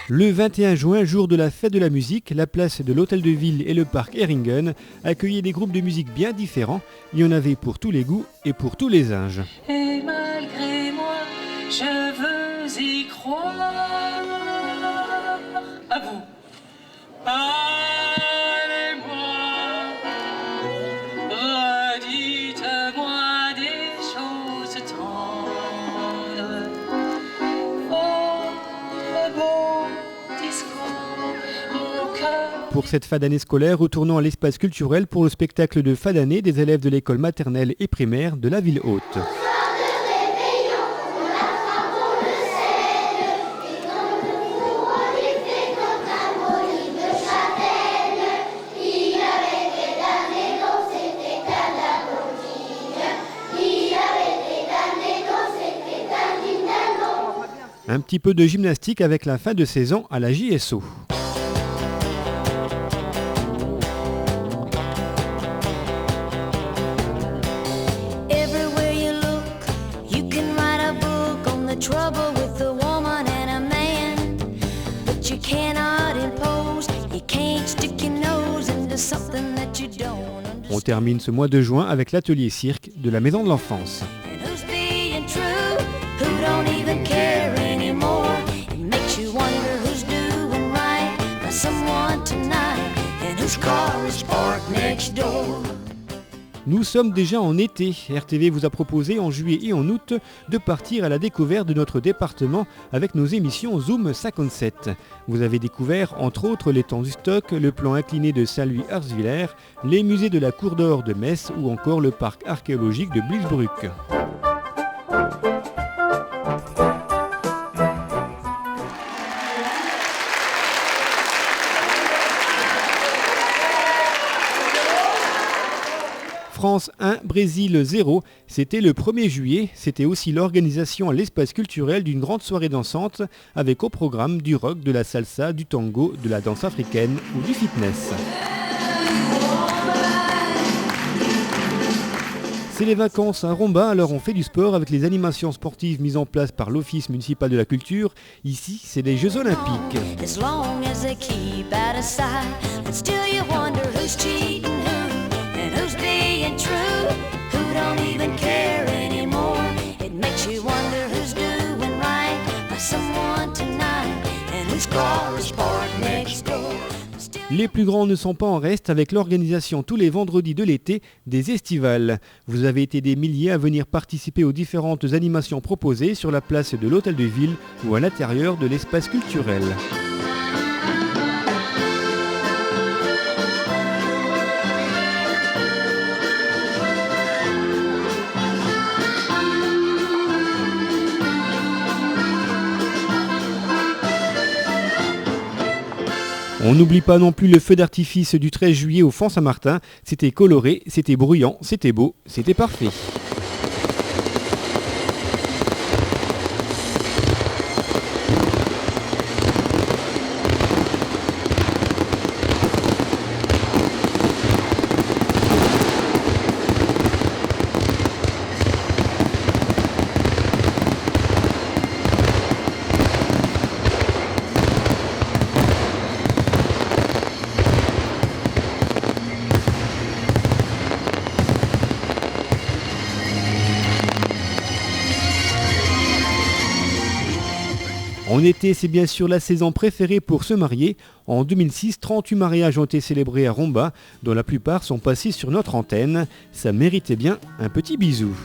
Le 21 juin, jour de la fête de la musique, la place de l'Hôtel de Ville et le parc Ehringen accueillaient des groupes de musique bien différents. Il y en avait pour tous les goûts et pour tous les âges. Et malgré moi, je veux y croire. À vous. Parlez-moi, redites-moi des choses tendres. Votre beau discours, mon cœur. Pour cette fin d'année scolaire, retournons à l'espace culturel pour le spectacle de fin d'année des élèves de l'école maternelle et primaire de la ville haute. Un petit peu de gymnastique avec la fin de saison à la JSO. Everywhere you look, you can write a book on the trouble with a woman and a man. But you cannot impose, you can't stick your nose into something that you don't understand. On termine ce mois de juin avec l'atelier cirque de la Maison de l'Enfance. And who's being true, who don't even care anymore. It makes you wonder who's doing right by someone tonight, and whose car is parked next door. Nous sommes déjà en été. RTV vous a proposé en juillet et en août de partir à la découverte de notre département avec nos émissions Zoom 57. Vous avez découvert entre autres l'étang du Stock, le plan incliné de Saint-Louis-Arzviller, les musées de la Cour d'Or de Metz ou encore le parc archéologique de Bliesbruck. France 1, Brésil 0, c'était le 1er juillet, c'était aussi l'organisation à l'espace culturel d'une grande soirée dansante avec au programme du rock, de la salsa, du tango, de la danse africaine ou du fitness. C'est les vacances à Romba, alors on fait du sport avec les animations sportives mises en place par l'Office municipal de la culture. Ici, c'est les Jeux olympiques. As long as they keep out of sight, and still you wonder who's cheating who, and who's being true, who don't even care anymore. It makes you wonder who's doing right by someone tonight, and whose car is parked next door. Les plus grands ne sont pas en reste avec l'organisation tous les vendredis de l'été des estivales. Vous avez été des milliers à venir participer aux différentes animations proposées sur la place de l'Hôtel de Ville ou à l'intérieur de l'espace culturel. On n'oublie pas non plus le feu d'artifice du 13 juillet au Font Saint-Martin. C'était coloré, c'était bruyant, c'était beau, c'était parfait. En été, c'est bien sûr la saison préférée pour se marier. En 2006, 38 mariages ont été célébrés à Romba, dont la plupart sont passés sur notre antenne. Ça méritait bien un petit bisou.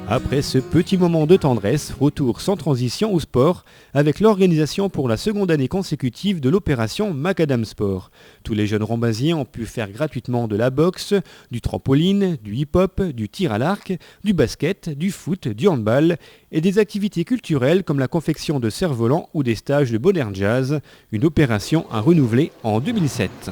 Après ce petit moment de tendresse, retour sans transition au sport avec l'organisation pour la seconde année consécutive de l'opération Macadam Sport. Tous les jeunes Rambasiens ont pu faire gratuitement de la boxe, du trampoline, du hip-hop, du tir à l'arc, du basket, du foot, du handball et des activités culturelles comme la confection de cerfs-volants ou des stages de modern jazz, une opération à renouveler en 2007.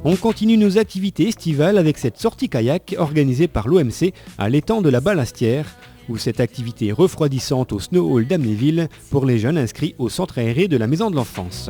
On continue nos activités estivales avec cette sortie kayak organisée par l'OMC à l'étang de la Ballastière, ou cette activité refroidissante au Snow Hall d'Amnéville pour les jeunes inscrits au centre aéré de la Maison de l'Enfance.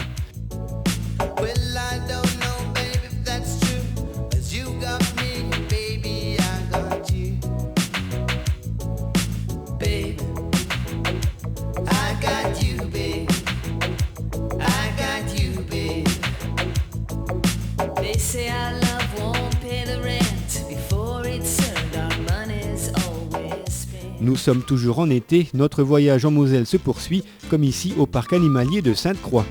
Nous sommes toujours en été, notre voyage en Moselle se poursuit, comme ici au parc animalier de Sainte-Croix.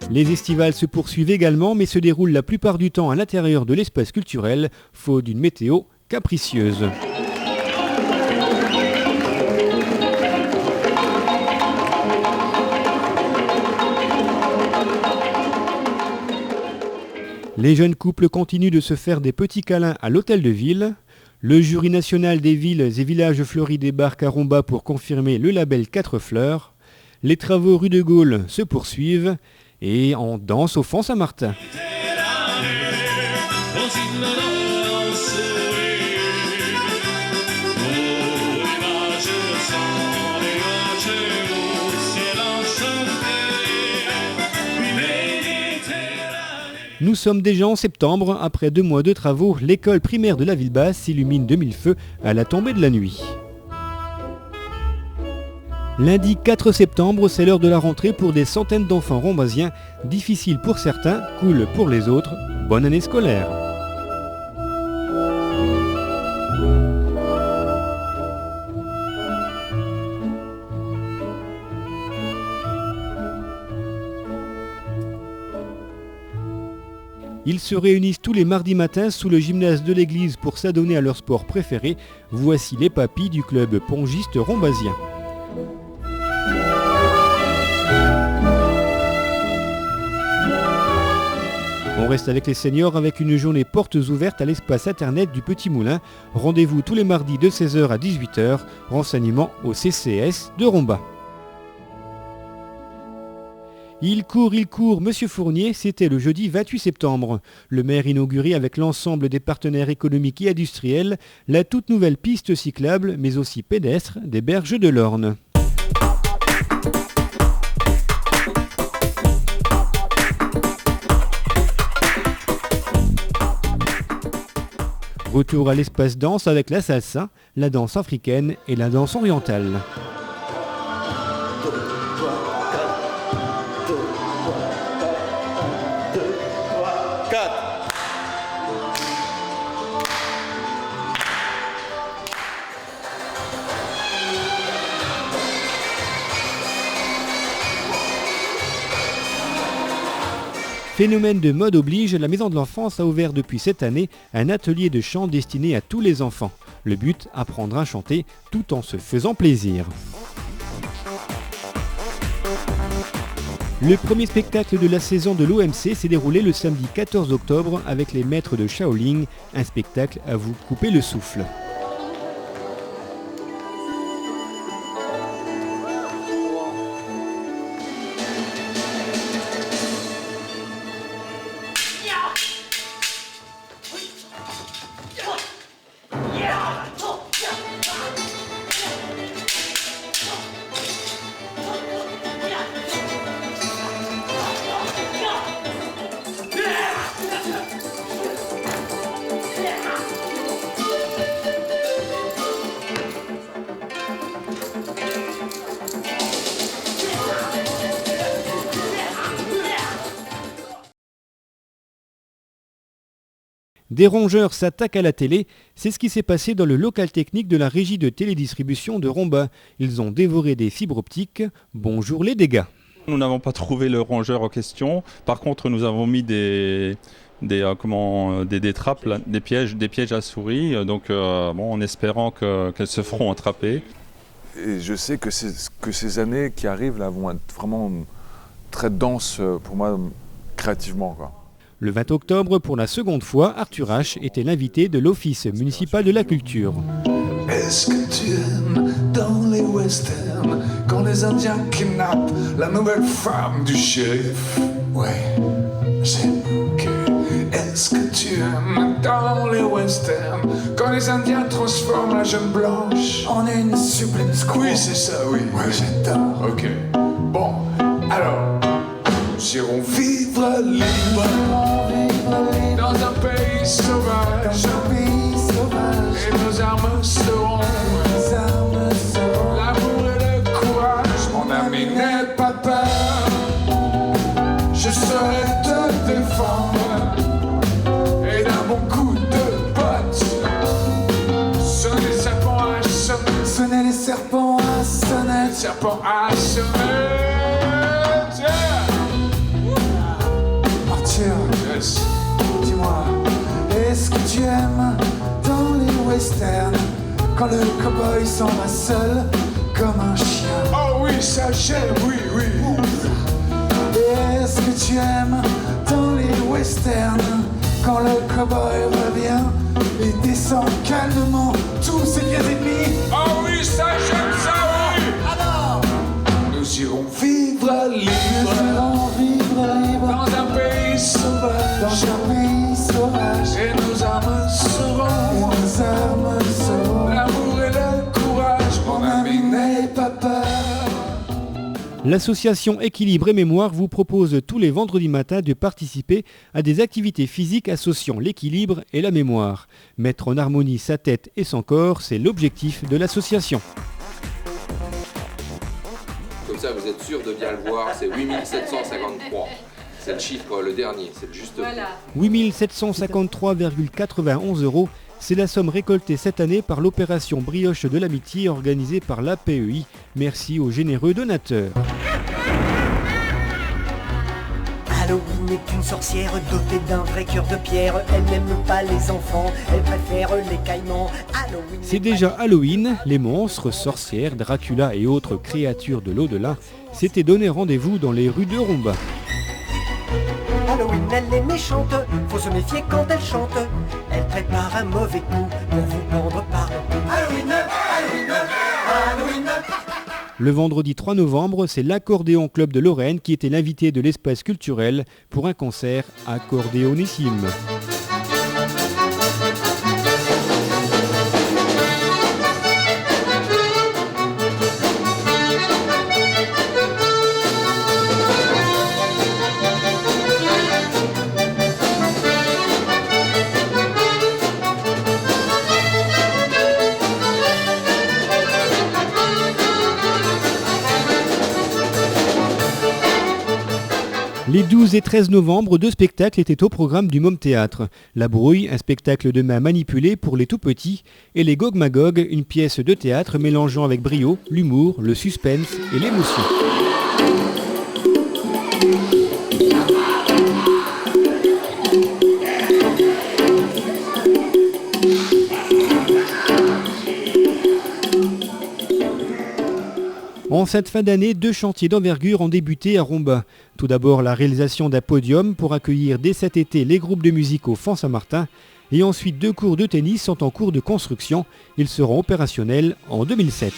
Les estivales se poursuivent également, mais se déroulent la plupart du temps à l'intérieur de l'espace culturel, faute d'une météo capricieuse. Les jeunes couples continuent de se faire des petits câlins à l'hôtel de ville. Le jury national des villes et villages fleuris débarque à Romba pour confirmer le label 4 fleurs. Les travaux rue de Gaulle se poursuivent. Et on danse au Fond Saint-Martin. Nous sommes déjà en septembre. Après 2 mois de travaux, l'école primaire de la ville basse s'illumine de 1000 feux à la tombée de la nuit. Lundi 4 septembre, c'est l'heure de la rentrée pour des centaines d'enfants rambasiens. Difficile pour certains, cool pour les autres. Bonne année scolaire. Ils se réunissent tous les mardis matins sous le gymnase de l'église pour s'adonner à leur sport préféré. Voici les papis du club pongiste rambasien. On reste avec les seniors avec une journée portes ouvertes à l'espace internet du Petit Moulin. Rendez-vous tous les mardis de 16h à 18h. Renseignements au CCS de Romba. Il court, Monsieur Fournier, c'était le jeudi 28 septembre. Le maire inaugurait avec l'ensemble des partenaires économiques et industriels la toute nouvelle piste cyclable, mais aussi pédestre, des berges de l'Orne. Retour à l'espace danse avec la salsa, la danse africaine et la danse orientale. Phénomène de mode oblige, la Maison de l'Enfance a ouvert depuis cette année un atelier de chant destiné à tous les enfants. Le but, apprendre à chanter tout en se faisant plaisir. Le premier spectacle de la saison de l'OMC s'est déroulé le samedi 14 octobre avec les maîtres de Shaolin, un spectacle à vous couper le souffle. Des rongeurs s'attaquent à la télé, c'est ce qui s'est passé dans le local technique de la régie de télédistribution de Romba. Ils ont dévoré des fibres optiques. Bonjour les dégâts. Nous n'avons pas trouvé le rongeur en question. Par contre, nous avons mis des trappes, là, des pièges à souris, donc en espérant qu'elles se feront attraper. Et je sais que ces années qui arrivent là vont être vraiment très denses pour moi créativement, quoi. Le 20 octobre, pour la seconde fois, Arthur H était l'invité de l'Office municipal de la culture. Est-ce que tu aimes dans les westerns quand les Indiens kidnappent la nouvelle femme du shérif? Ouais, j'aime. Okay. Est-ce que tu aimes dans les westerns quand les Indiens transforment la jeune blanche en une sublime squaw? Oui, c'est ça, oui. Ouais, j'adore. Ok. Bon, alors, nous irons vivre libre dans un pays sauvage. Et nos armes seront l'amour et le courage. Mon ami, n'aie pas peur, je saurai te défendre. Et d'un bon coup de botte, sonnez les serpents à sonnette. Sonnez les serpents à sonnette. Serpents à sonnette. Arthur, yes. Dis-moi, est-ce que tu aimes dans les westerns quand le cow-boy s'en va seul comme un chien? Oh oui, ça j'aime, oui, oui. Et est-ce que tu aimes dans les westerns quand le cow-boy revient et descend calmement tous ses vieux ennemis? Oh oui, ça j'aime ça, oui. Alors, nous irons vivre libre. Nous irons vivre libre dans un pays sauvage. Dans un pays sauvage. Et nos armes seront l'amour et le courage. Mon ami, n'aie pas peur. L'association Équilibre et Mémoire vous propose tous les vendredis matins de participer à des activités physiques associant l'équilibre et la mémoire. Mettre en harmonie sa tête et son corps, c'est l'objectif de l'association. Comme ça, vous êtes sûr de bien le voir, c'est 8753. C'est le chiffre, le dernier, c'est le juste. Voilà. 8753,91 €, c'est la somme récoltée cette année par l'opération Brioche de l'Amitié organisée par l'APEI. Merci aux généreux donateurs. Halloween est une sorcière dotée d'un vrai cœur de pierre. Elle n'aime pas les enfants, elle préfère les caïmans. Halloween, c'est déjà Halloween, les monstres, sorcières, Dracula et autres créatures de l'au-delà s'étaient donné rendez-vous dans les rues de Romba. Halloween, elle est méchante, faut se méfier quand elle chante. Elle prépare un mauvais coup pour vous prendre par le cou. Halloween, Halloween, Halloween. Le vendredi 3 novembre, c'est l'Accordéon Club de Lorraine qui était l'invité de l'espace culturel pour un concert accordéonissime. Les 12 et 13 novembre, 2 spectacles étaient au programme du Môme Théâtre. La Brouille, un spectacle de main manipulé pour les tout-petits, et les Gog Magog, une pièce de théâtre mélangeant avec brio l'humour, le suspense et l'émotion. En cette fin d'année, 2 chantiers d'envergure ont débuté à Romba. Tout d'abord, la réalisation d'un podium pour accueillir dès cet été les groupes de musique au Fan Saint-Martin. Et ensuite, 2 cours de tennis sont en cours de construction. Ils seront opérationnels en 2007.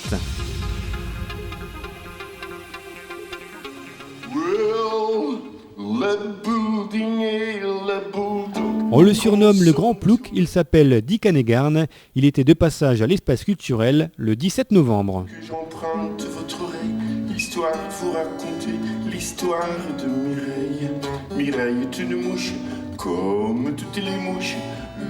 On le surnomme le Grand Plouc, il s'appelle Dick Hanegarn. Il était de passage à l'espace culturel le 17 novembre. J'emprunte votre oreille, l'histoire vous raconter l'histoire de Mireille. Mireille est une mouche, comme toutes les mouches.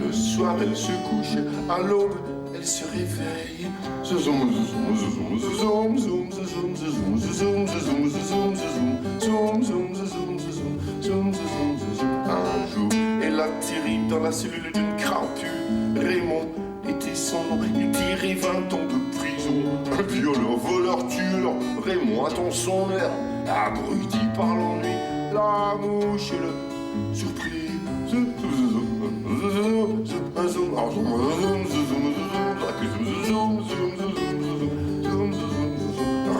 Le soir elle se couche, à l'aube elle se réveille. Zoom, zoom, zoom, zoom, zoom, zoom, zoom, zoom, zoom, zoom, zoom, zoom, zoom. Un jour, elle atterrit dans la cellule d'une crème. pu. Raymond était son nom, il tirait 20 ans de prison. Un violeur, voleur, tueur, Raymond attend son heure. Abruti par l'ennui, la mouche et le surprise.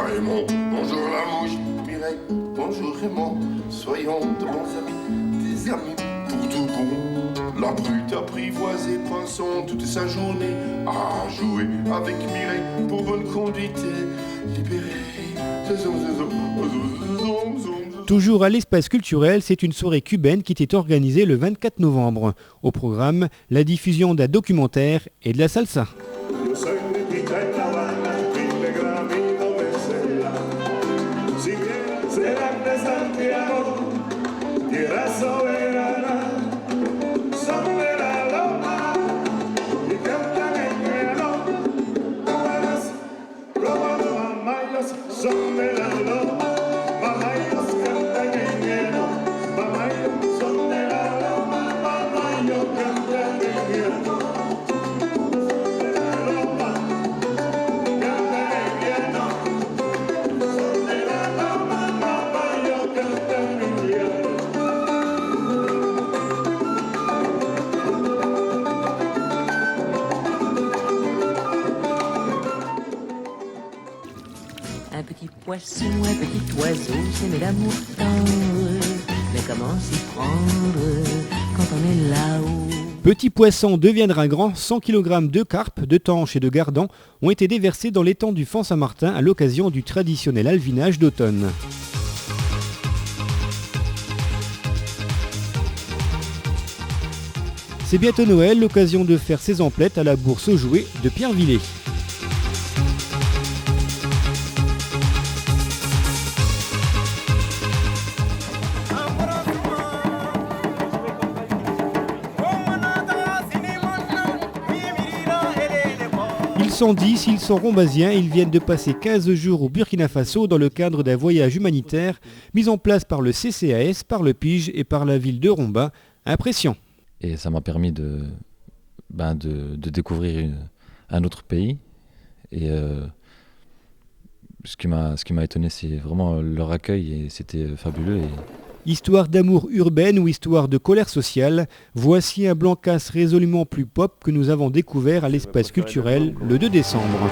Raymond, bonjour la mouche. Mireille, bonjour Raymond. Soyons de bons amis, des amis pour tout bon. La brute apprivoisée passant toute sa journée à jouer avec Mireille pour bonne conduite et libérée. Toujours à l'espace culturel, c'est une soirée cubaine qui était organisée le 24 novembre. Au programme, la diffusion d'un documentaire et de la salsa. Un petit poisson, un petit oiseau, s'aimer l'amour tendre. Mais comment s'y prendre quand on est là-haut? Petit poisson deviendra grand, 100 kg de carpes, de tanches et de gardons ont été déversés dans l'étang du Font Saint-Martin à l'occasion du traditionnel alvinage d'automne. C'est bientôt Noël, l'occasion de faire ses emplettes à la bourse aux jouets de Pierrevillers. Ils sont 10, ils sont rombasiens, ils viennent de passer 15 jours au Burkina Faso dans le cadre d'un voyage humanitaire mis en place par le CCAS, par le PIGE et par la ville de Romba. Impression. Et ça m'a permis de découvrir un autre pays. Et ce qui m'a étonné, c'est vraiment leur accueil et c'était fabuleux. Histoire d'amour urbaine ou histoire de colère sociale, voici un Blancas résolument plus pop que nous avons découvert à l'espace culturel le 2 décembre.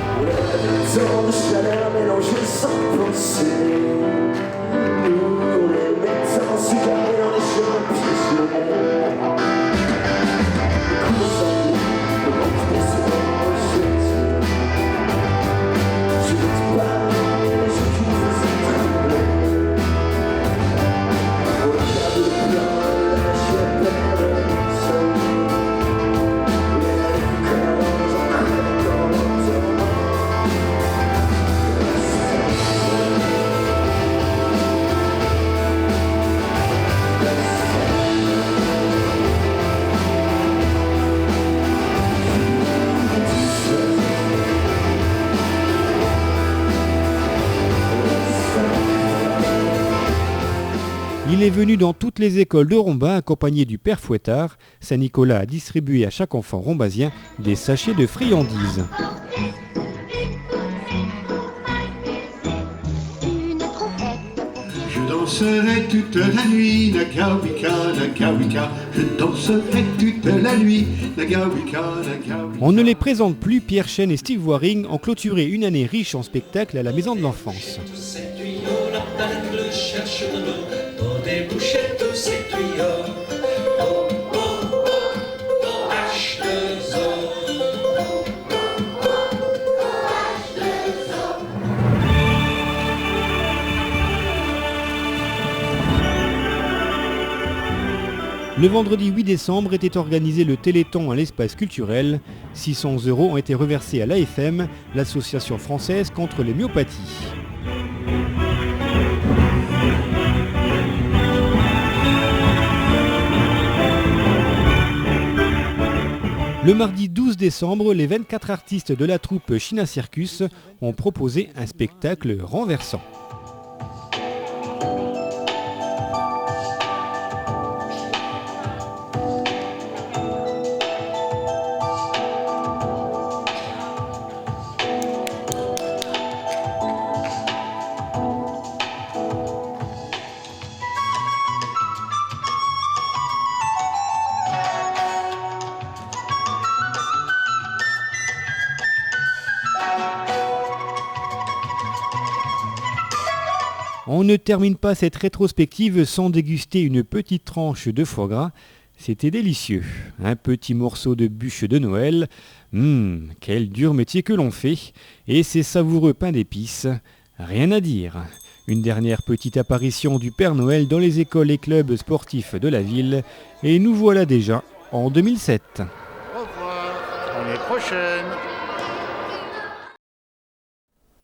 Il est venu dans toutes les écoles de Romba accompagné du père Fouettard. Saint-Nicolas a distribué à chaque enfant rombasien des sachets de friandises. Je danserai toute la nuit, Nagawika, Nagawika. Je danserai toute la nuit, Nagawika, Nagawika. On ne les présente plus, Pierre Chêne et Steve Waring ont clôturé une année riche en spectacles à la Maison de l'Enfance. Des bouchettes, ces tuyaux. Oh, oh, oh, H2O. Le vendredi 8 décembre était organisé le Téléthon à l'espace culturel. 600 € ont été reversés à l'AFM, l'association française contre les myopathies. Le mardi 12 décembre, les 24 artistes de la troupe China Circus ont proposé un spectacle renversant. On ne termine pas cette rétrospective sans déguster une petite tranche de foie gras. C'était délicieux. Un petit morceau de bûche de Noël. Quel dur métier que l'on fait. Et ces savoureux pains d'épices. Rien à dire. Une dernière petite apparition du Père Noël dans les écoles et clubs sportifs de la ville. Et nous voilà déjà en 2007. Au revoir, l'année prochaine.